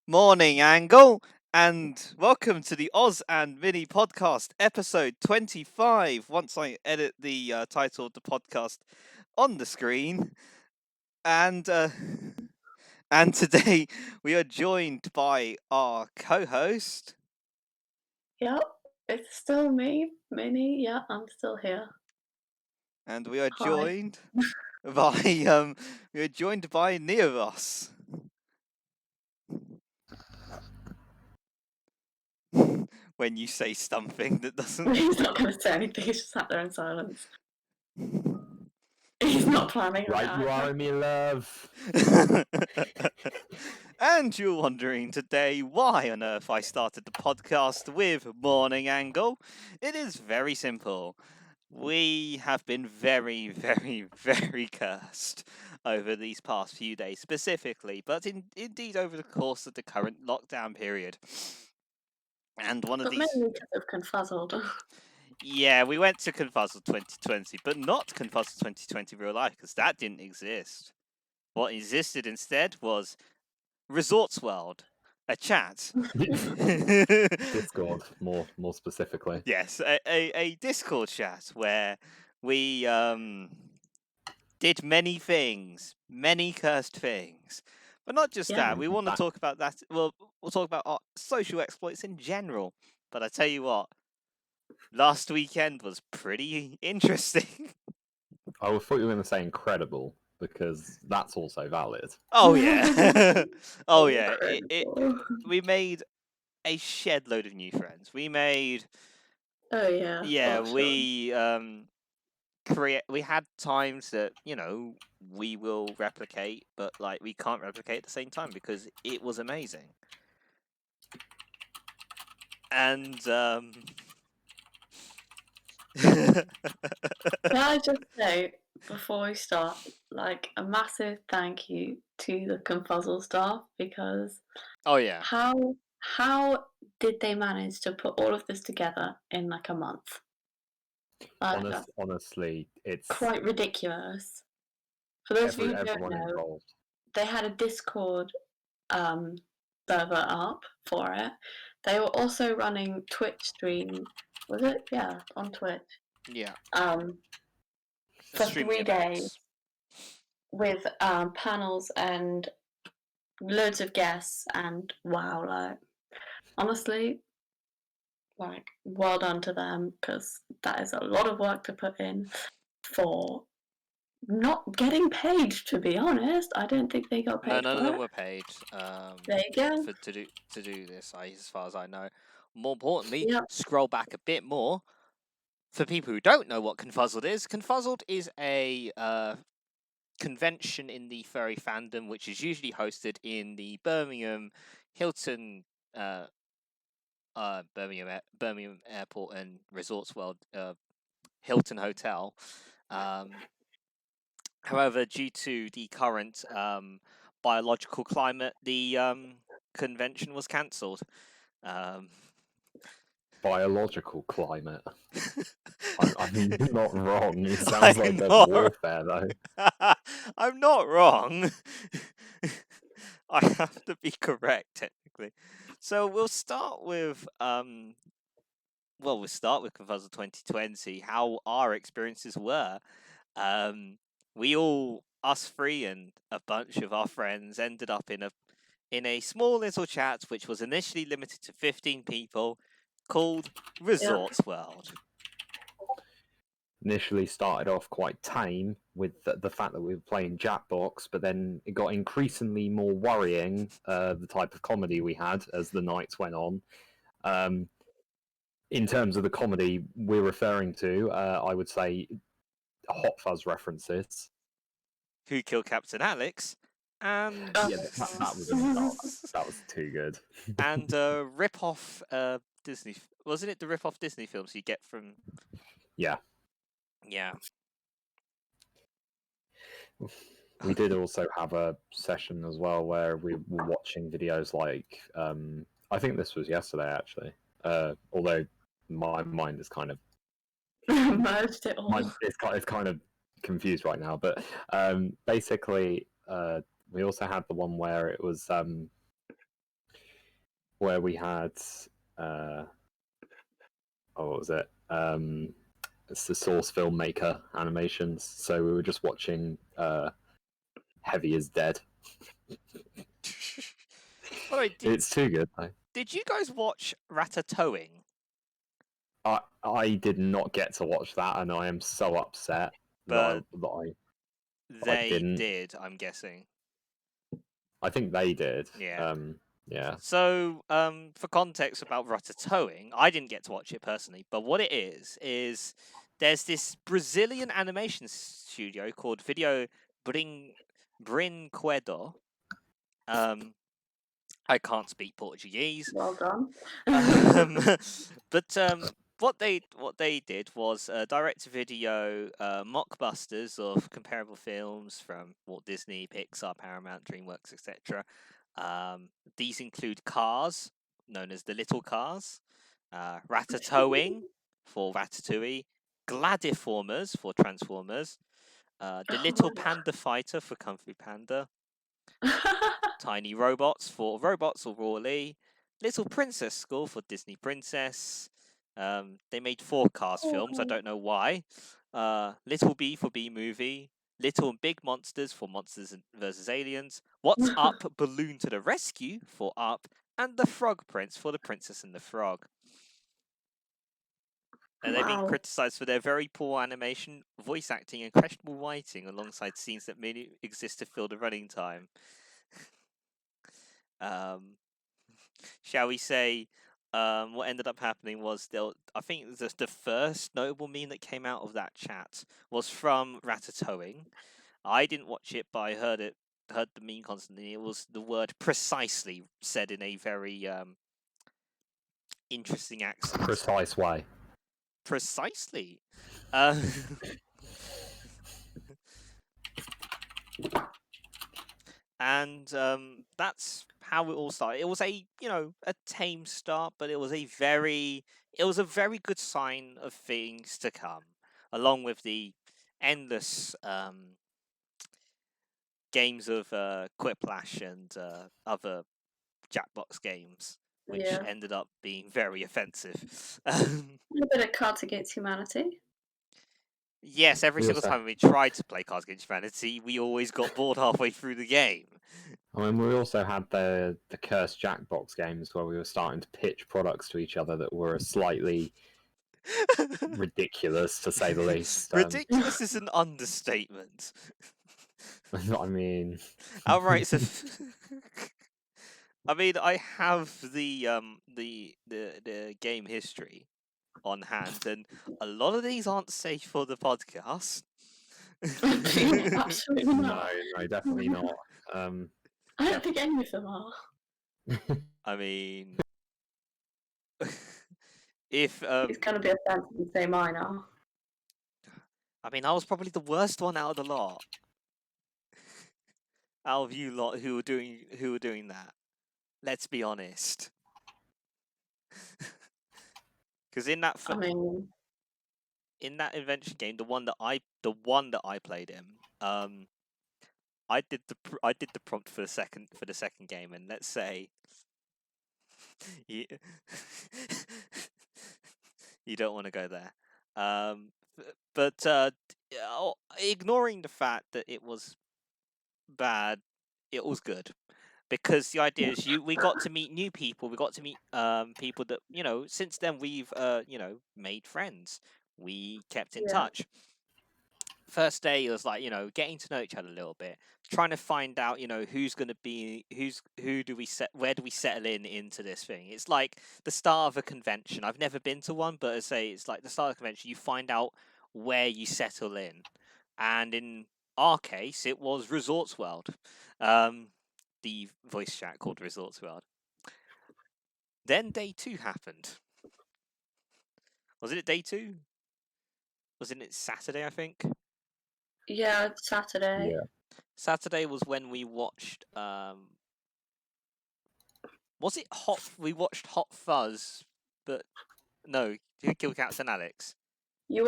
Morning, Angle, and welcome to the Oz and Mini podcast, episode 25. Once I edit the title of the podcast on the screen, and uh, and today we are joined by our co-host, Yep, it's still me, Minnie. Yeah, I'm still here. and we are Hi. joined by Neovos. When you say something that doesn't. He's not going to say anything. He's just sat there in silence. He's not planning on Right, it you either. are, me love. And you're wondering today why on earth I started the podcast with Morning Angle. It is very simple. We have been very, very, very cursed over these past few days, specifically, but indeed over the course of the current lockdown period. And one of But these. mainly because of Confuzzled. Yeah, we went to Confuzzle 2020, but not Confuzzle 2020 real life, because that didn't exist. What existed instead was Resorts World, a chat. Discord, more specifically. Yes, a Discord chat where we did many things, many cursed things. But not just Yeah. that, we want to talk about that. Well, we'll talk about our social exploits in general. But I tell you what, last weekend was pretty interesting. I thought you were going to say incredible, because that's also valid. Oh yeah, oh yeah. Incredible. We made a shed load of new friends. We made Oh yeah. yeah, for sure. we had times that we will replicate, but like we can't replicate at the same time because it was amazing. And Can I just say before we start, like a massive thank you to the Confuzzle staff because oh yeah, how did they manage to put all of this together in like a month? That's Honestly, it's quite ridiculous. For those of you who don't everyone know, involved. they had a Discord server up for it. They were also running Twitch stream. Was it? Yeah, on Twitch. yeah. For Streaming 3 events. days with panels and loads of guests. And wow, like honestly, like well done to them because that is a lot of work to put in for not getting paid. To be honest, I don't think they got paid. No, none for of them it. were paid. There you go. To do this, as far as I know. More importantly, Yep. scroll back a bit more. For people who don't know what Confuzzled is a convention in the furry fandom, which is usually hosted in the Birmingham Hilton, Birmingham Airport and Resorts World Hilton Hotel. However, due to the current biological climate, the convention was cancelled. Biological climate. I'm not wrong. It sounds like there's warfare, though. I'm not wrong. I have to be correct, technically. So we'll start with Confuzzle 2020. How our experiences were. We all, us three and a bunch of our friends, ended up in a small little chat, which was initially limited to 15 people, called Resorts World. Initially started off quite tame with the fact that we were playing Jackbox, but then it got increasingly more worrying, the type of comedy we had as the nights went on. In terms of the comedy we're referring to, I would say Hot Fuzz references. Who Killed Captain Alex? And yeah, that was too good. And rip-off Disney. Wasn't it the rip-off Disney films you get from? Yeah. Yeah. We did also have a session as well where we were watching videos like I think this was yesterday actually. Although my mind is kind of merged it all. It's kind of confused right now, but basically we also had the one where it was where we had what was it? It's the Source filmmaker animations. So we were just watching Heavy is Dead. It's too good. Did you guys watch Ratatouille? I did not get to watch that, and I am so upset But that they didn't. did, I'm guessing. I think they did. Yeah. Yeah. So, for context about Ratatouille, I didn't get to watch it personally, but what it is there's this Brazilian animation studio called Video Brinquedo. I can't speak Portuguese. Well done. But what they did was direct-to-video mockbusters of comparable films from Walt Disney, Pixar, Paramount, DreamWorks, etc. These include Cars, known as the Little Cars, Ratatouille for Ratatouille, Gladiformers for Transformers, The Little Panda Fighter for Kung Fu Panda, Tiny Robots for Robots or Raw-Lee, Little Princess School for Disney Princess. They made 4 Cars films, I don't know why. Little B for B Movie, Little and Big Monsters for Monsters vs. Aliens, What's Up Balloon to the Rescue for Up, and The Frog Prince for The Princess and the Frog. And they've been criticised for their very poor animation, voice acting, and questionable writing, alongside scenes that merely exist to fill the running time. Shall we say, what ended up happening was I think the first notable meme that came out of that chat was from Ratatouille. I didn't watch it, but I heard the meme constantly. It was the word "precisely" said in a very interesting accent. Precise way. Precisely. And that's how it all started. It was a tame start, but it was a very good sign of things to come, along with the endless games of Quiplash and other Jackbox games, which ended up being very offensive. A bit of Cards Against Humanity. Yes, every single time we tried to play Cards Against Humanity, we always got bored halfway through the game. I mean, we also had the cursed Jackbox games where we were starting to pitch products to each other that were slightly ridiculous, to say the least. Ridiculous is an understatement. I mean, outright. I mean, I have the game history on hand, and a lot of these aren't safe for the podcast. Absolutely not. No, definitely not. I don't think any of them are. I mean, if it's gonna be offensive to say mine are. I mean, I was probably the worst one out of the lot. Out of you lot who were doing that. Let's be honest. Because in that in that invention game, the one that I played in, I did the prompt for the second game, and let's say you don't want to go there. But ignoring the fact that it was bad, it was good. Because the idea is we got to meet new people. We got to meet people that, since then we've, made friends. We kept in touch. First day it was like, getting to know each other a little bit. Trying to find out, who's going to be, where do we settle into this thing? It's like the start of a convention. I've never been to one, but it's like the start of a convention. You find out where you settle in. And in our case, it was Resorts World. The voice chat called Resorts World. Then day 2 happened. Wasn't it day 2? Wasn't it Saturday, I think? Yeah, Saturday. Yeah. Saturday was when we watched. Was it Hot? We watched Hot Fuzz, but no, Who Killed Captain Alex? We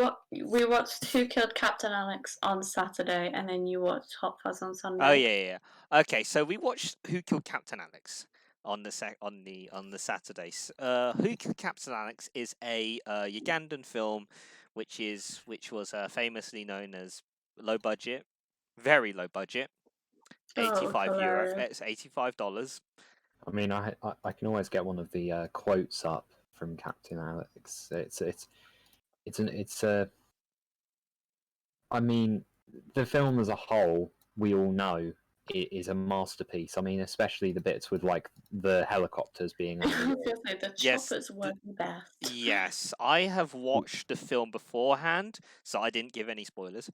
watched Who Killed Captain Alex on Saturday, and then you watched Hot Fuzz on Sunday. Oh yeah. Okay, so we watched Who Killed Captain Alex. on the Saturday. Who Killed Captain Alex is a Ugandan film, which was famously known as low budget, very low budget, Oh, €85. hilarious. It's $85. I mean, I can always get one of the quotes up from Captain Alex. It's a. I mean, the film as a whole, we all know it is a masterpiece. I mean, especially the bits with like the helicopters being I was underwater. gonna say the Yes, choppers were the best. Yes, I have watched the film beforehand, so I didn't give any spoilers.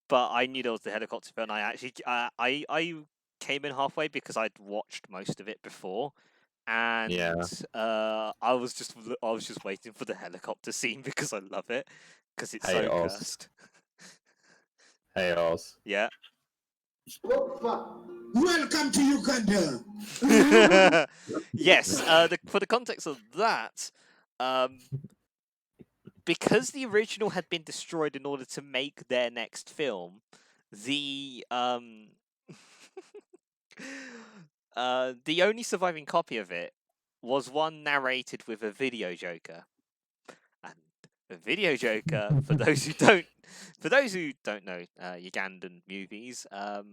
But I knew there was the helicopter film. I actually, I came in halfway because I'd watched most of it before, and Yeah. I was just waiting for the helicopter scene because I love it because it's Hey, so Oz. cursed. Hey, Oz. Yeah. Welcome to Uganda. Yes. For the context of that, because the original had been destroyed in order to make their next film, the the only surviving copy of it was one narrated with a video joker. And a video joker, for those who don't know Ugandan movies, a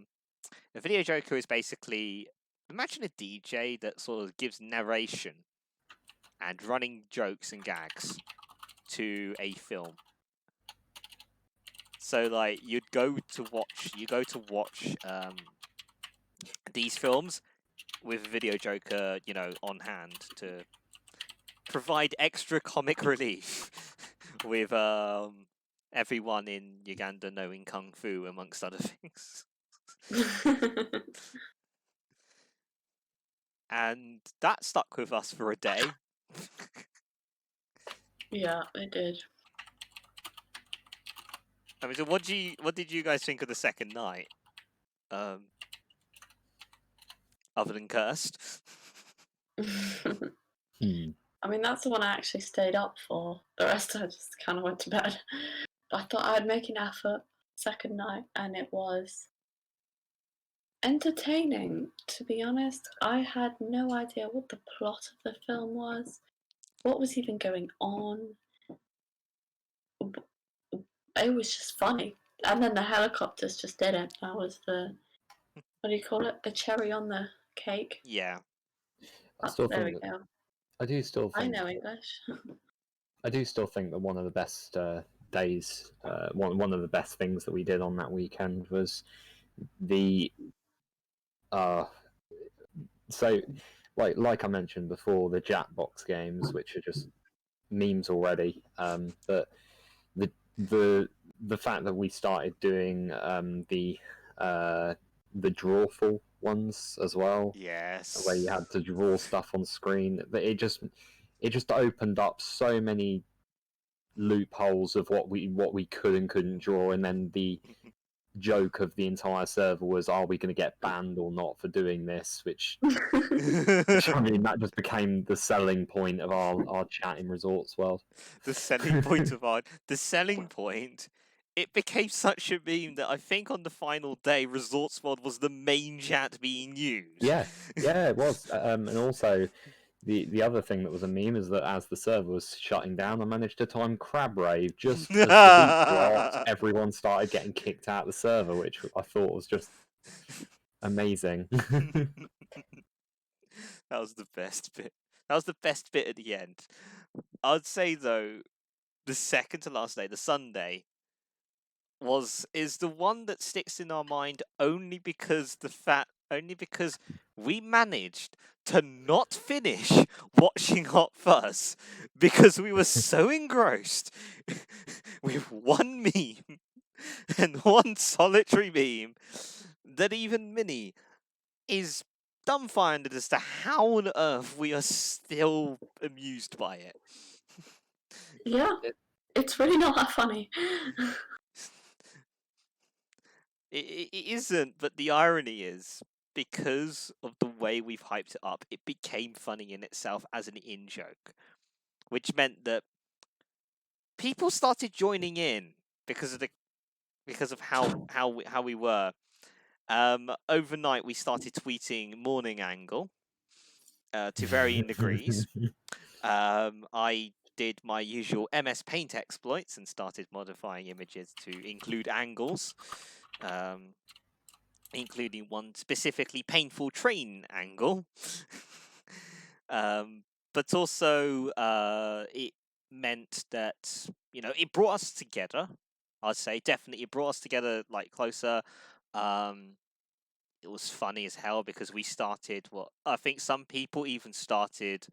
video joker is basically, imagine a DJ that sort of gives narration and running jokes and gags to a film. So like you go to watch these films with Video Joker, on hand to provide extra comic relief with everyone in Uganda knowing kung fu amongst other things. And that stuck with us for a day. Yeah, it did. I mean, so what did you guys think of the second night? Other than cursed. I mean, that's the one I actually stayed up for. The rest I just kind of went to bed. I thought I'd make an effort second night, and it was entertaining, to be honest. I had no idea what the plot of the film was, what was even going on. It was just funny. And then the helicopters just did it. That was the, what do you call it? The cherry on the cake. Yeah. There we go. I do still I think know English. I do still think that one of the best days, one of the best things that we did on that weekend was the so like I mentioned before, the Jackbox games, which are just memes already. But the fact that we started doing the drawful ones as well, Yes. where you had to draw stuff on screen, it just opened up so many loopholes of what we could and couldn't draw, and then the joke of the entire server was, are we going to get banned or not for doing this, which I mean, that just became the selling point of our chat in Resorts World. The selling point it became such a meme that I think on the final day, Resorts World was the main chat being used. Yeah, it was. And also, the other thing that was a meme is that as the server was shutting down, I managed to time Crab Rave just as the beat dropped, everyone started getting kicked out of the server, which I thought was just amazing. That was the best bit. That was the best bit at the end. I'd say though, the second to last day, the Sunday, is the one that sticks in our mind only because we managed to not finish watching Hot Fuzz because we were so engrossed with one meme and one solitary meme that even Minnie is dumbfounded as to how on earth we are still amused by it. Yeah, it's really not that funny. It isn't, but the irony is, because of the way we've hyped it up, it became funny in itself as an in-joke, which meant that people started joining in because of how we were. Overnight, we started tweeting morning angle to varying degrees. I did my usual MS Paint exploits and started modifying images to include angles, including one specifically painful train angle. But also, it meant that, it brought us together. I'd say definitely it brought us together like closer. It was funny as hell because we started what I think some people even started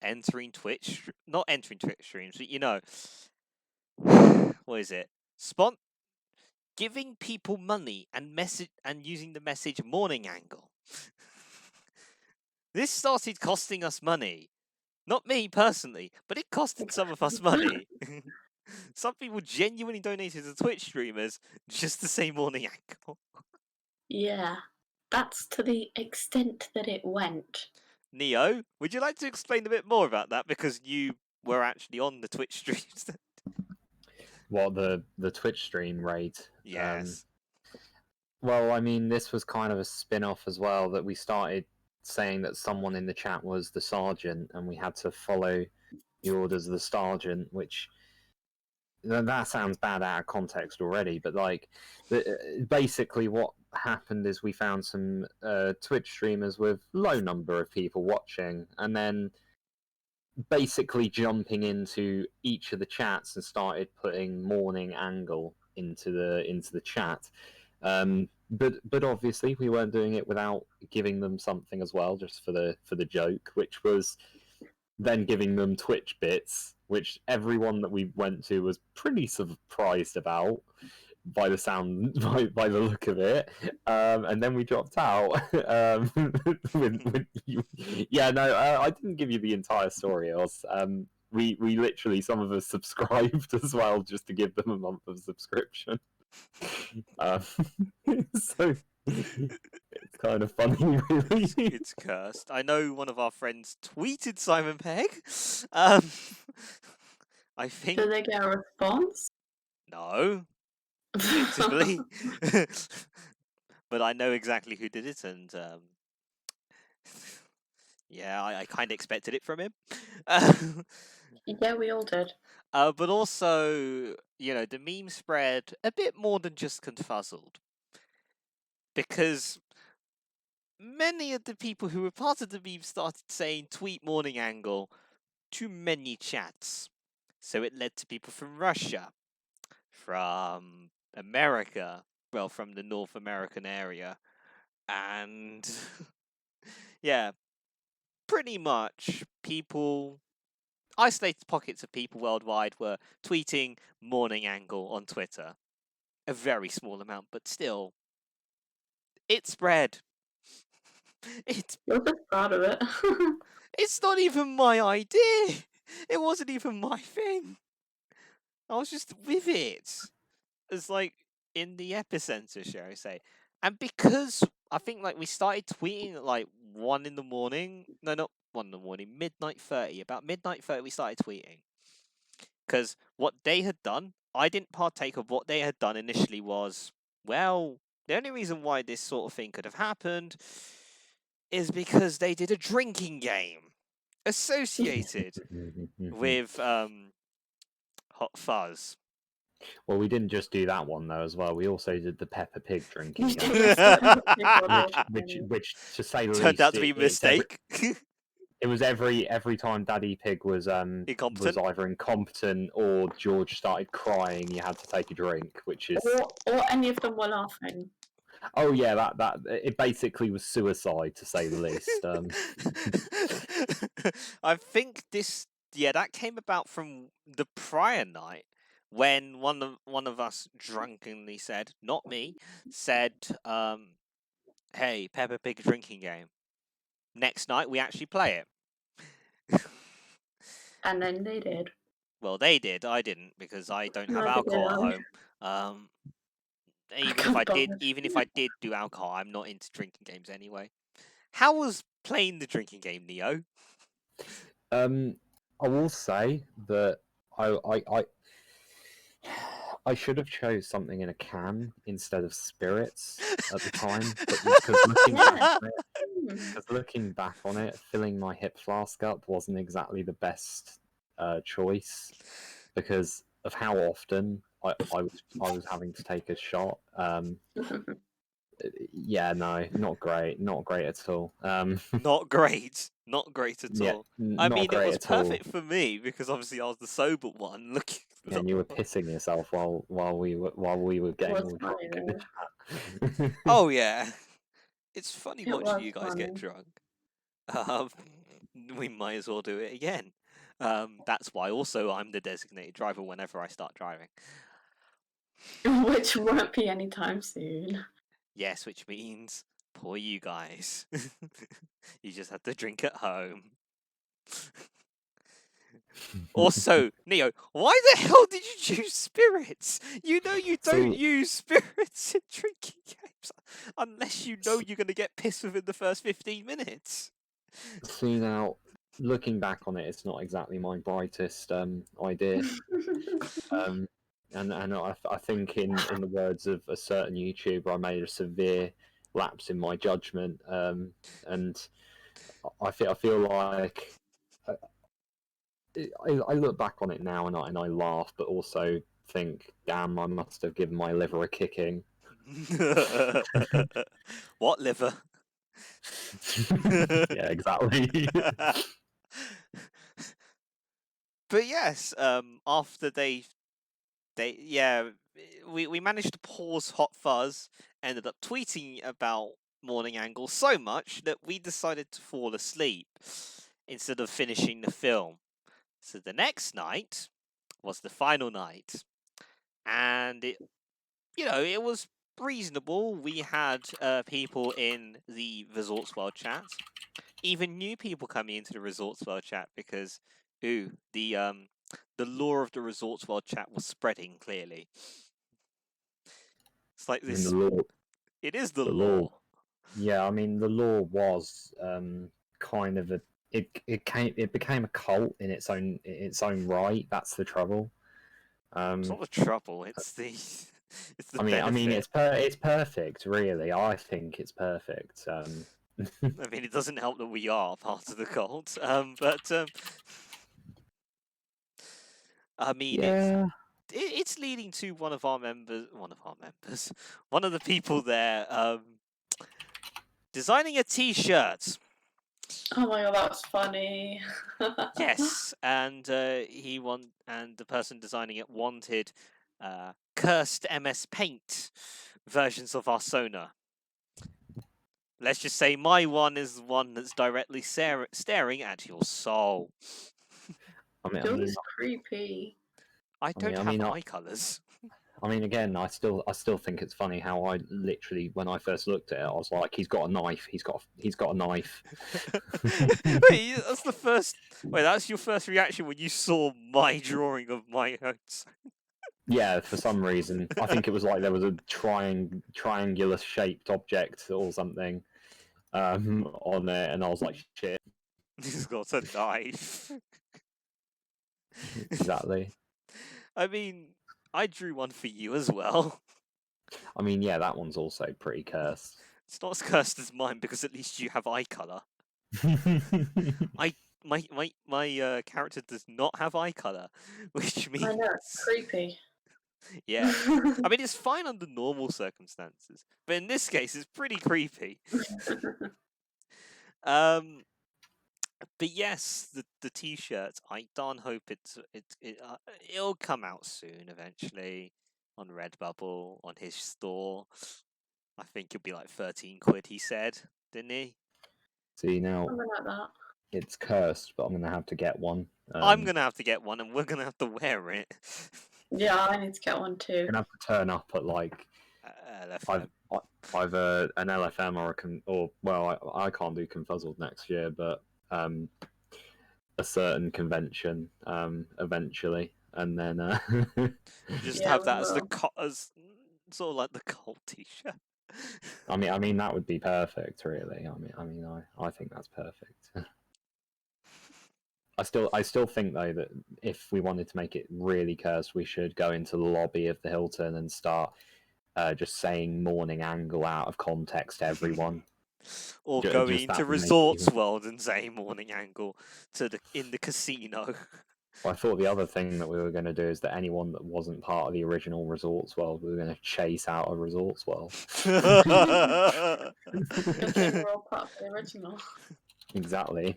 entering Twitch, not entering Twitch streams, but what is it? Giving people money and message and using the message morning angle. This started costing us money. Not me personally, but it costed some of us money. Some people genuinely donated to Twitch streamers just to say morning angle. Yeah, that's to the extent that it went. Neo, would you like to explain a bit more about that? Because you were actually on the Twitch streams. What the Twitch stream raid? Yes. Well, I mean, this was kind of a spin-off as well, that we started saying that someone in the chat was the sergeant, and we had to follow the orders of the sergeant, which that sounds bad out of context already. But basically, what happened is we found some Twitch streamers with low number of people watching, and then basically jumping into each of the chats and started putting morning angle into the chat. But obviously we weren't doing it without giving them something as well, just for the joke, which was then giving them Twitch bits, which everyone that we went to was pretty surprised about by the sound, by the look of it. And then we dropped out. Yeah, no, I didn't give you the entire story. We literally, some of us subscribed as well, just to give them a month of subscription. So it's kind of funny, really. It's cursed. I know one of our friends tweeted Simon Pegg. I think Did they get a response? no, predictably, but I know exactly who did it, and yeah, I kind of expected it from him. Yeah, we all did. But also, the meme spread a bit more than just confuzzled, because many of the people who were part of the meme started saying tweet morning angle to many chats. So it led to people from Russia, from America, well, from the North American area, and yeah, pretty much isolated pockets of people worldwide were tweeting morning angle on Twitter. A very small amount, but still, it spread. You're just proud of it. It's not even my idea. It wasn't even my thing. I was just with it. It's like in the epicenter, shall I say. And because I think we started tweeting at 1 in the morning. No, not 1 in the morning, midnight 30. About midnight 30 we started tweeting. Because what they had done, I didn't partake of what they had done initially was, well, the only reason why this sort of thing could have happened is because they did a drinking game associated with Hot Fuzz. Well, we didn't just do that one though, as well. We also did the Peppa Pig drinking game, which to say the least, Turned out to be a mistake. It was every time Daddy Pig was Incompetent. either incompetent or George started crying, you had to take a drink, which is or any of them were laughing. Oh yeah, that it basically was suicide, to say the least. I think that came about from the prior night when one of us drunkenly said, not me, said, "Hey, Peppa Pig drinking game." Next night we actually play it. And then they did. Well, they did. I didn't, because I don't have Neither alcohol did at home. Even if I did do alcohol, I'm not into drinking games anyway. How was playing the drinking game, Neo? I will say that I should have chose something in a can instead of spirits at the time, but because looking back on it, filling my hip flask up wasn't exactly the best choice because of how often I was having to take a shot. Yeah, no, not great at all. Not great. Not great at Yeah, all. I not mean, it great was at all. perfect for me because obviously I was the sober one. Look, And you were pissing yourself while we were getting was all drunk funny in though. the chat. Oh yeah, it's funny It watching was you guys get funny. drunk. Um, we might as well do it again. That's why also I'm the designated driver whenever I start driving. Which won't be anytime soon. Yes, which means poor you guys. You just have to drink at home. Also, Neo, why the hell did you choose spirits? You know you don't So- use spirits in drinking games unless you know you're going to get pissed within the first 15 minutes. See now, looking back on it, it's not exactly my brightest idea. And I think in the words of a certain YouTuber, I made a severe lapse in my judgment. And I feel like I look back on it now and I laugh, but also think, damn, I must have given my liver a kicking. What liver? Yeah, exactly. But yes, after we managed to pause Hot Fuzz, ended up tweeting about Morning Angle so much that we decided to fall asleep instead of finishing the film. So the next night was the final night, and it was reasonable. We had people in the Resorts World chat, even new people coming into the Resorts World chat because, the lore of the Resorts World chat was spreading clearly. It's like I mean, this. the law. It is the The lore. law. Yeah, I mean, the law was kind of a. It became a cult in its own right. That's the trouble. It's not the trouble. It's the. It's the I mean, benefit. it's perfect, really. I think it's perfect. I mean, it doesn't help that we are part of the cult. I mean, yeah, it's leading to one of the people there, designing a T-shirt. Oh my god, that's funny. Yes, and the person designing it wanted cursed MS Paint versions of our Sona. Let's just say my one is one that's directly staring at your soul. It was creepy. I don't have mean, eye colours. I mean, again, I still think it's funny how I literally, when I first looked at it, I was like, he's got a knife. He's got a knife. Wait, that's the first. Wait, that's your first reaction when you saw my drawing of my own. Yeah, for some reason, I think it was like there was a triangular shaped object or something on there, and I was like, shit. He's got a knife. Exactly. I mean, I drew one for you as well. I mean, yeah, that one's also pretty cursed. It's not as cursed as mine because at least you have eye color. My character does not have eye color, which means I know, it's creepy. yeah. I mean, it's fine under normal circumstances, but in this case, it's pretty creepy. But yes, the t-shirts. I darn hope it'll come out soon eventually on Redbubble on his store. I think it'll be like 13 quid. He said, didn't he? See now, Something like that. it's cursed, but I'm gonna have to get one. I'm gonna have to get one, and we're gonna have to wear it. Yeah, I need to get one too. I'm gonna have to turn up at like LFM. either an LFM or I can't do Confuzzled next year, but a certain convention eventually, and then Just Yeah, have we that as will. as sort of like the cult t-shirt. I mean that would be perfect, really. I think that's perfect. I still think though that if we wanted to make it really cursed, we should go into the lobby of the Hilton and start just saying morning angle out of context to everyone. Or Just going that to would make it Resorts even- World and say morning angle in the casino. Well, I thought the other thing that we were going to do is that anyone that wasn't part of the original Resorts World, we were going to chase out of Resorts World. Good thing we're all part of the original. Exactly.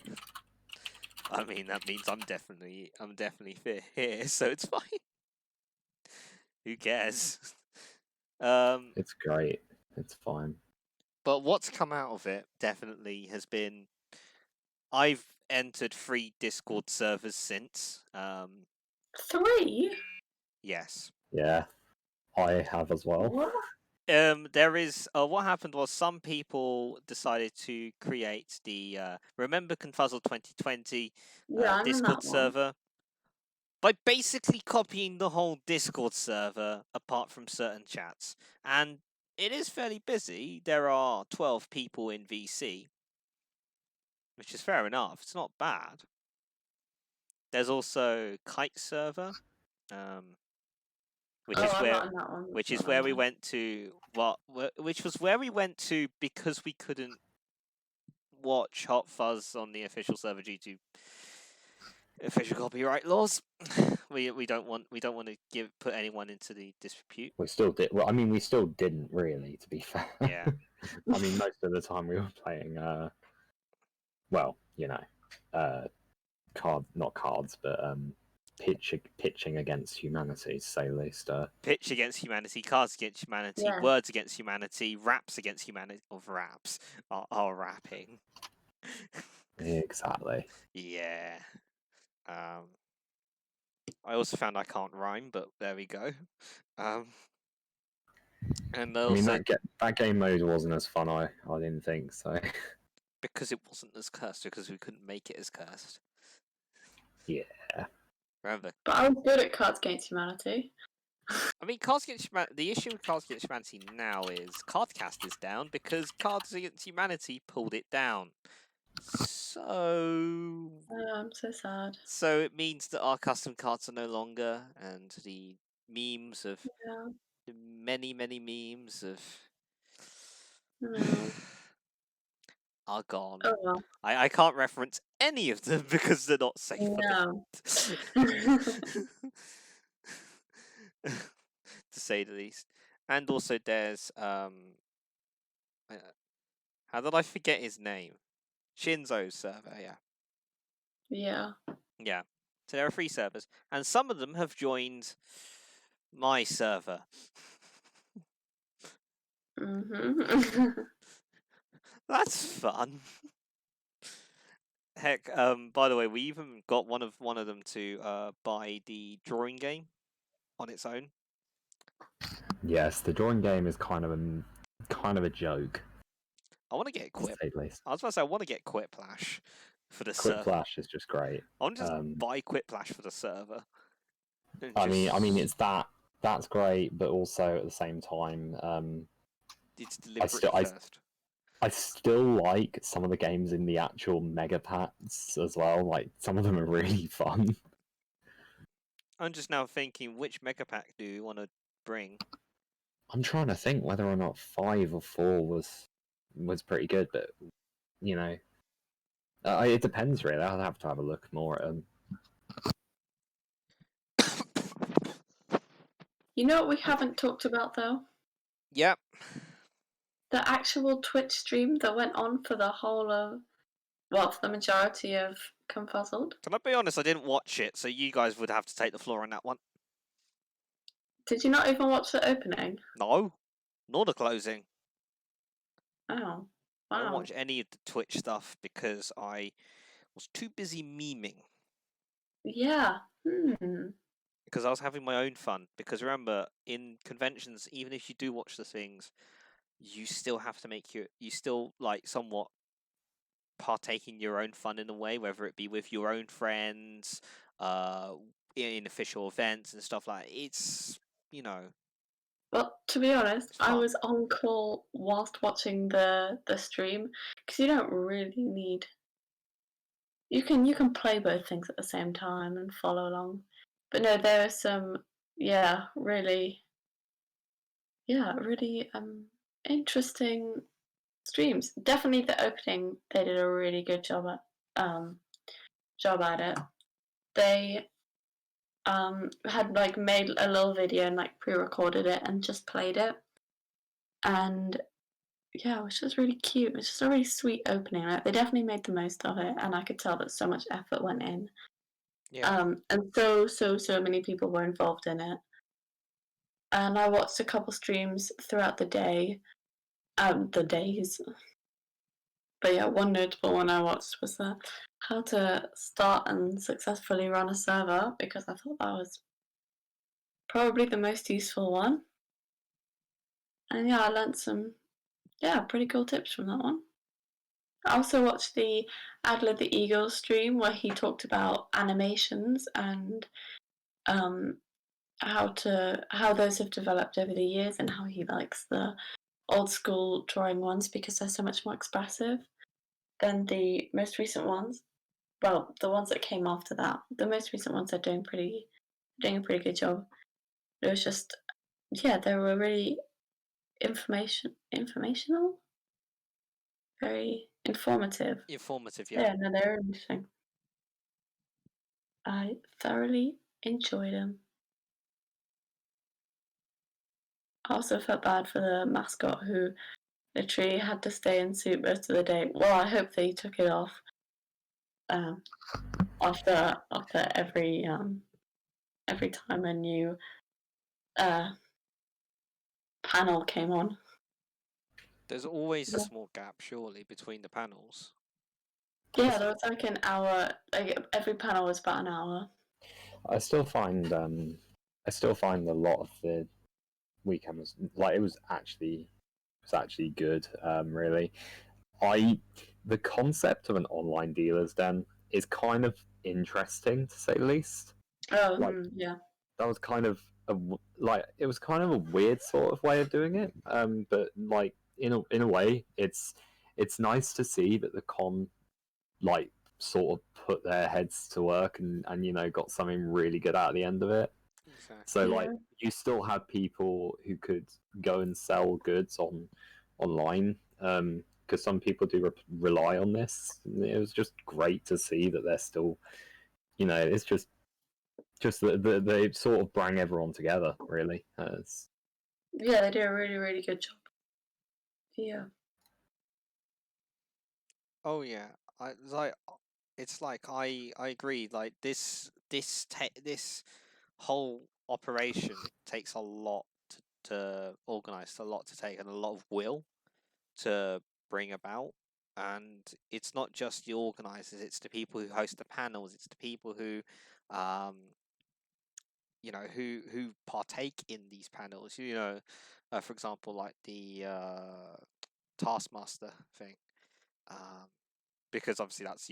I mean, that means I'm definitely here, so it's fine. Who cares? It's great. It's fine. But what's come out of it definitely has been I've entered 3 Discord servers since. 3? Yes. Yeah, I have as well. What? There is what happened was some people decided to create the Remember Confuzzle 2020 Yeah, I'm in Discord that one. server by basically copying the whole Discord server apart from certain chats. And it is fairly busy. There are 12 people in VC, which is fair enough. It's not bad. There's also Kite server, which Oh, is I'm where not in that one. which That's is not where we on went to which was where we went to because we couldn't watch Hot Fuzz on the official server due to official copyright laws. we don't want to put anyone into the dispute. We still did. Well, I mean, we still didn't really, to be fair. Yeah. I mean, most of the time we were playing. Well, you know, not cards, but pitching against humanity, to say the least. Pitch against humanity, cards against humanity, Yeah. words against humanity, raps against humanity. Of raps are rapping. Exactly. Yeah. I also found I can't rhyme, but there we go. And I mean, also that game mode wasn't as fun. I didn't think so. because it wasn't as cursed, because we couldn't make it as cursed. Yeah. Remember, But I was good at Cards Against Humanity. I mean, Cards Against Humanity. The issue with Cards Against Humanity now is Cardcast is down because Cards Against Humanity pulled it down. So, Oh, I'm so sad. so it means that our custom cards are no longer, and the memes of Yeah. the many memes of No. are gone. Oh well. I can't reference any of them because they're not safe for No. the to say the least. And also there's how did I forget his name? Shinzo's server, yeah. Yeah. Yeah. So there are 3 servers, and some of them have joined my server. Mhm. That's fun. Heck, by the way, we even got one of them to buy the drawing game on its own. Yes, the drawing game is kind of a joke, I want to get to Quip. say the least. I was about to say I want to get Quiplash for the server. Quiplash is just great. I want to just buy Quiplash for the server. and I mean, just- that's great, but also at the same time, it's deliberately I- cursed. I still like some of the games in the actual mega packs as well. Like some of them are really fun. I'm just now thinking, which mega pack do you want to bring? I'm trying to think whether or not 5 or 4 was pretty good, but you know, it depends really. I'll have to have a look more at them. You know what we haven't talked about though? Yep. The actual Twitch stream that went on for the whole of, well, for the majority of Confuzzled. Can I be honest? I didn't watch it, so you guys would have to take the floor on that one. Did you not even watch the opening? No, nor the closing. Oh, I didn't wow. watch any of the Twitch stuff because I was too busy memeing. Yeah. Hmm. Because I was having my own fun. Because remember, in conventions, even if you do watch the things, you still have to you still like somewhat partake in your own fun in a way, whether it be with your own friends, in official events and stuff like that. It's, you know, Well, to be honest, It's I fun. was on call whilst watching the stream because you don't really need. you can play both things at the same time and follow along. But no, there are some really interesting streams. Definitely the opening, they did a really good job at it. They had like made a little video and like pre-recorded it and just played it, and yeah, it was just really cute. It was just a really sweet opening. Like, they definitely made the most of it, and I could tell that so much effort went in. Yeah. And so many people were involved in it. And I watched a couple streams throughout the day, the days. But yeah, one notable one I watched was how to start and successfully run a server, because I thought that was probably the most useful one. And yeah, I learned some pretty cool tips from that one. I also watched the Adler the Eagle stream where he talked about animations and how those have developed over the years, and how he likes the old school drawing ones because they're so much more expressive than the most recent ones. Well, the ones that came after that. The most recent ones are doing a pretty good job. It was just they were really informational, very informative. Informative, So, yeah. no, they're interesting. I thoroughly enjoyed them. I also felt bad for the mascot who literally had to stay in suit most of the day. Well, I hope they took it off after every time a new panel came on. There's always a Yeah. small gap, surely, between the panels. Yeah, there was like an hour. Like every panel was about an hour. I still find a lot of the weekend was like it was actually good. Really, the concept of an online dealer's den is kind of interesting to say the least. Oh, Like yeah. that was kind of it was kind of a weird sort of way of doing it. But like in a way, it's nice to see that the con like sort of put their heads to work and got something really good out of the end of it. Exactly. So Yeah. like you still had people who could go and sell goods online because some people do rely on this. It was just great to see that they're still, it's just that they sort of bring everyone together. Really, Yeah, they did a really, really good job. Yeah. Oh yeah, it's like I agree. Like this whole operation takes a lot to organize, a lot to take, and a lot of will to bring about. And it's not just the organizers; it's the people who host the panels. It's the people who, who partake in these panels. For example, like the Taskmaster thing. Because obviously that's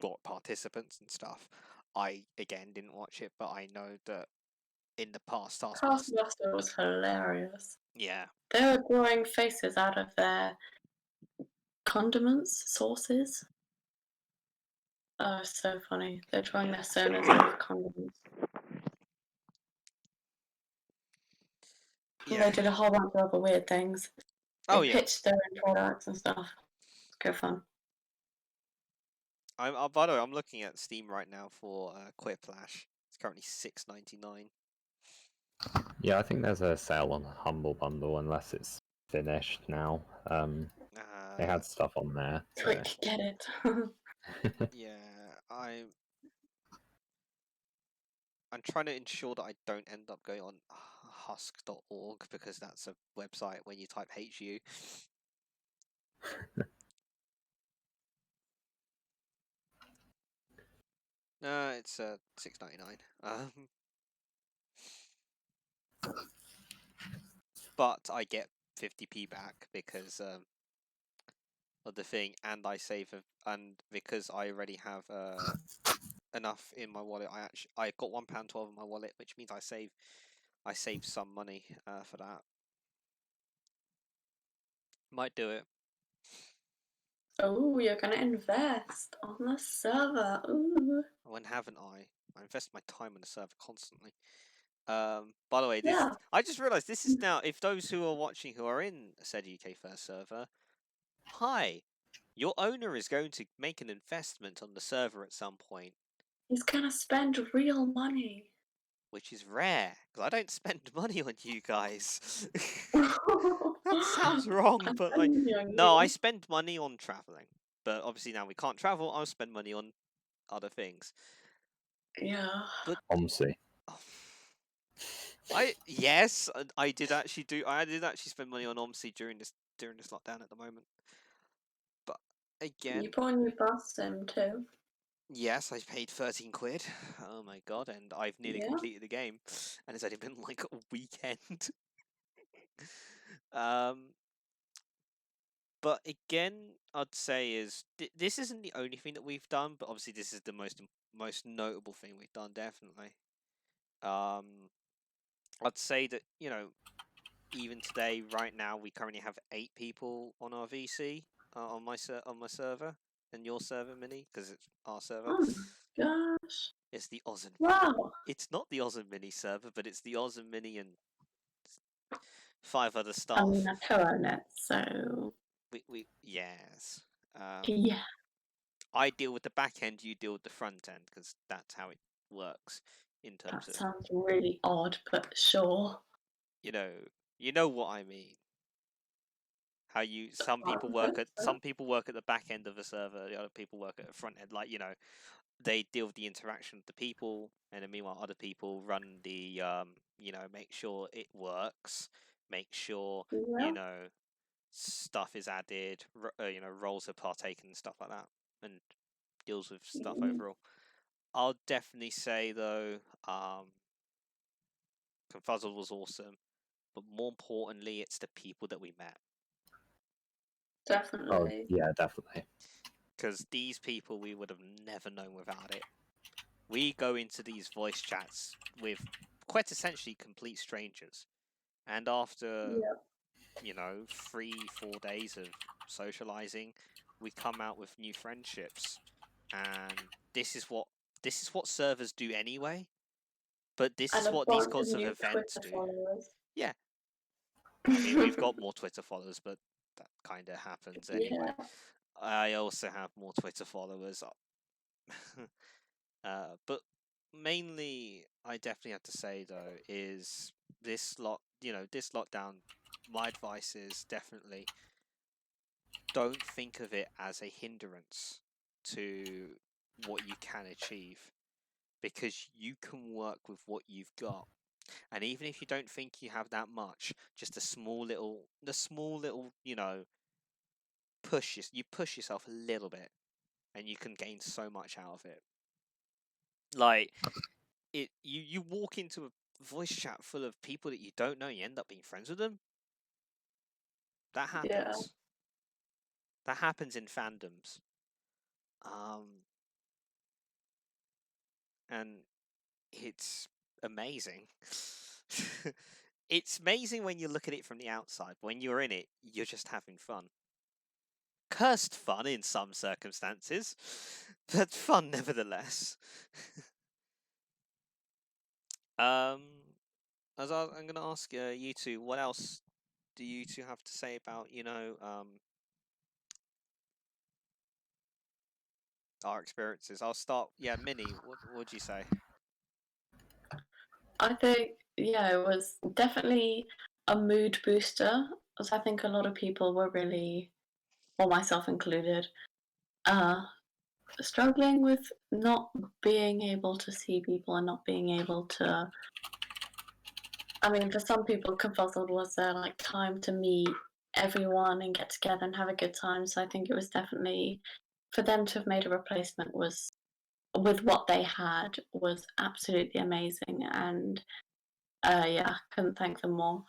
got participants and stuff. I again didn't watch it, but I know that in the past Taskmaster, Taskmaster was hilarious. yeah, They were drawing faces out of their condiments, sauces. Oh, so funny. They're drawing their sonas out of condiments. And yeah. they did a whole bunch of other weird things. They Oh yeah, pitched their own products and stuff. It's good fun. by the way, I'm looking at Steam right now for Quiplash. It's currently $6.99. yeah. I think there's a sale on Humble Bundle unless it's finished now. They had stuff on there. So. Quick, get it. Yeah, I'm trying to ensure that I don't end up going on husk.org because that's a website when you type HU. No, it's $6.99. But I get 50p back because of the thing, and and because I already have enough in my wallet. I got £1.12 in my wallet, which means I save some money for that. Might do it. Oh, you're gonna invest on the server. Ooh. When haven't I? I invest my time on the server constantly. By the way, Yeah. I just realised this is now, if those who are watching who are in said UK First server, hi, your owner is going to make an investment on the server at some point, He's gonna spend real money. which is rare because I don't spend money on you guys. I'm That sounds wrong, but like, spending on no, I you. spend money on traveling. But obviously now we can't travel. I'll spend money on other things. Yeah. But Omsi. I did actually spend money on OMSI during this lockdown at the moment. But again, You bought a new bus sim too. yes, I paid 13 quid. Oh my god, and I've nearly Yeah. completed the game, and it's only been like a weekend. um, but again, I'd say is this isn't the only thing that we've done, but obviously this is the most notable thing we've done, definitely. I'd say that even today, right now, we currently have 8 people on our VC on my server and your server, Mini, because it's our server. Oh my gosh. It's the Oz and Mini. Wow. It's not the Oz and Mini server, but it's the Oz and Mini and 5 other I staff. mean, I co-own it, so Yes. yeah. I deal with the back end, you deal with the front end, because that's how it works in terms That of sounds really odd, but sure. you know what I mean. How some people work at the back end of a server, the other people work at the front end. Like they deal with the interaction with the people, and then meanwhile other people run the make sure it works, make sure Yeah. stuff is added, roles are partaken and stuff like that, and deals with stuff Mm, overall. I'll definitely say though, Confuzzled was awesome, but more importantly, it's the people that we met. Oh, definitely. yeah, definitely. Because these people we would have never known without it. We go into these voice chats with quite essentially complete strangers, and after Yeah. 3-4 days of socializing, we come out with new friendships, and this is what servers do anyway. But this And is a what these bunch of sorts of new events Twitter do. followers. Yeah, I mean we've got more Twitter followers, but that kind of happens anyway. Yeah. I also have more Twitter followers. But mainly, I definitely have to say though is this lockdown. My advice is definitely don't think of it as a hindrance to what you can achieve, because you can work with what you've got. And even if you don't think you have that much, just the small little, you push yourself a little bit, and you can gain so much out of it. Like you walk into a voice chat full of people that you don't know, you end up being friends with them. That Yeah. happens. That happens in fandoms. And it's amazing. It's amazing when you look at it from the outside. When you're in it, you're just having fun. Cursed fun in some circumstances, but fun nevertheless. um, I'm going to ask you two, what else do you two have to say about our experiences? I'll start. Yeah, Minnie, what would you say? I think, yeah, it was definitely a mood booster, as I think a lot of people were really, or myself included, struggling with not being able to see people and not being able to. I mean, for some people, Confuzzled was their like time to meet everyone and get together and have a good time. So I think it was definitely for them to have made a replacement was with what they had was absolutely amazing, and yeah, couldn't thank them more.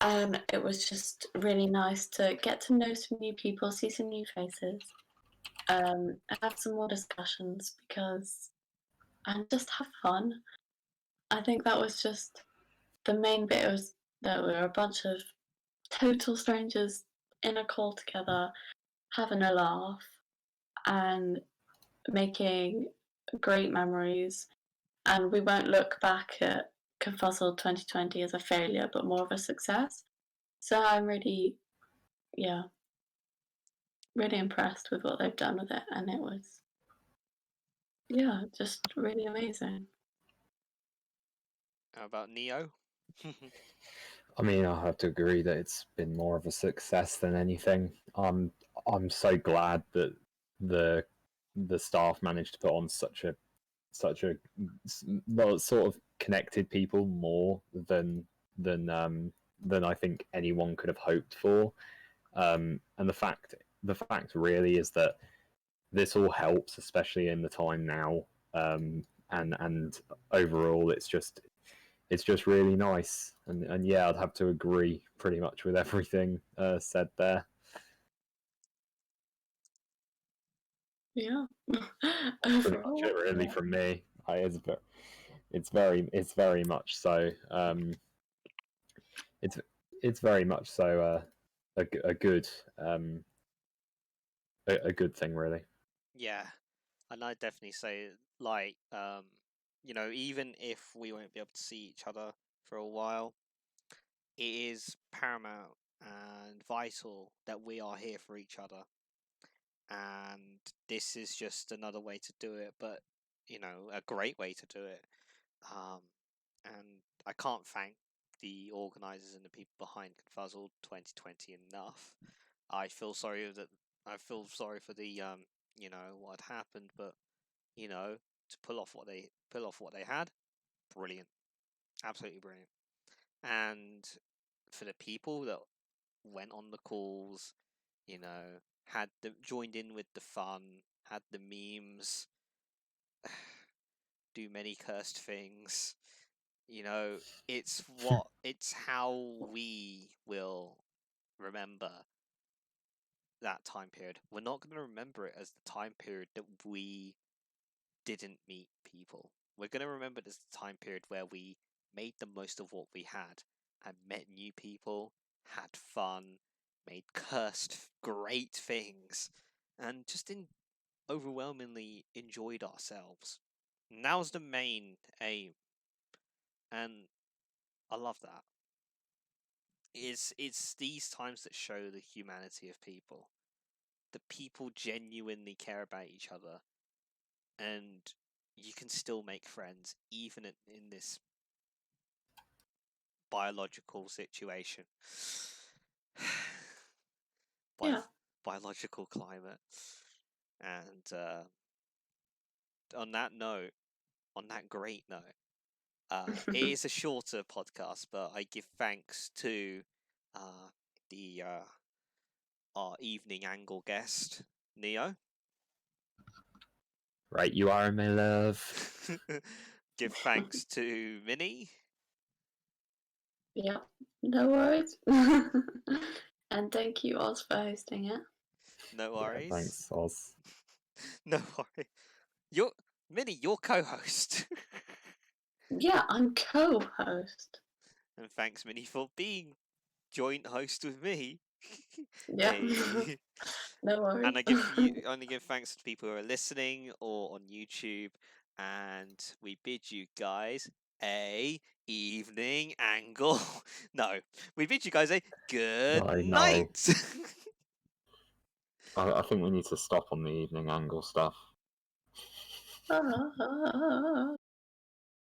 And it was just really nice to get to know some new people, see some new faces, have some more discussions and just have fun. I think that was just the main bit. Was that we were a bunch of total strangers in a call together, having a laugh and making great memories. And we won't look back at Confuzzled 2020 as a failure, but more of a success. So I'm really, really impressed with what they've done with it. And it was, just really amazing. How about Neo? I mean, I have to agree that it's been more of a success than anything. I'm so glad that the staff managed to put on such a well, sort of connected people more than I think anyone could have hoped for. And the fact really is that this all helps, especially in the time now. And overall, it's just really nice. And yeah, I'd have to agree pretty much with everything said there. Yeah. Pretty much it really from me. It's very much so. It's very much so a good a good thing, really. Yeah, and I'd definitely say, like, even if we won't be able to see each other for a while, it is paramount and vital that we are here for each other. And this is just another way to do it, but a great way to do it. And I can't thank the organisers and the people behind Confuzzled 2020 enough. I feel sorry for the what had happened, but to pull off what they had, brilliant, absolutely brilliant. And for the people that went on the calls, joined in with the fun, had the memes, do many cursed things. It's how we will remember that time period. We're not going to remember it as the time period that we didn't meet people. We're going to remember it as the time period where we made the most of what we had and met new people, had fun, made cursed great things, and just overwhelmingly enjoyed ourselves. And that was the main aim, and I love that. It's these times that show the humanity of people. That people genuinely care about each other, and you can still make friends even in this biological situation. Biological climate. And on that great note, it is a shorter podcast, but I give thanks to the our evening angle guest, Neo. Right, you are, my love. Give thanks to Minnie. Yeah, no worries. And thank you, Oz, for hosting it. No worries. Yeah, thanks, Oz. No worries. Minnie, you're co-host. Yeah, I'm co-host. And thanks, Minnie, for being joint host with me. Yeah. Hey. No worries. And I only give thanks to people who are listening or on YouTube. And we bid you guys a evening angle. No, we bid you guys a good night. I think we need to stop on the evening angle stuff.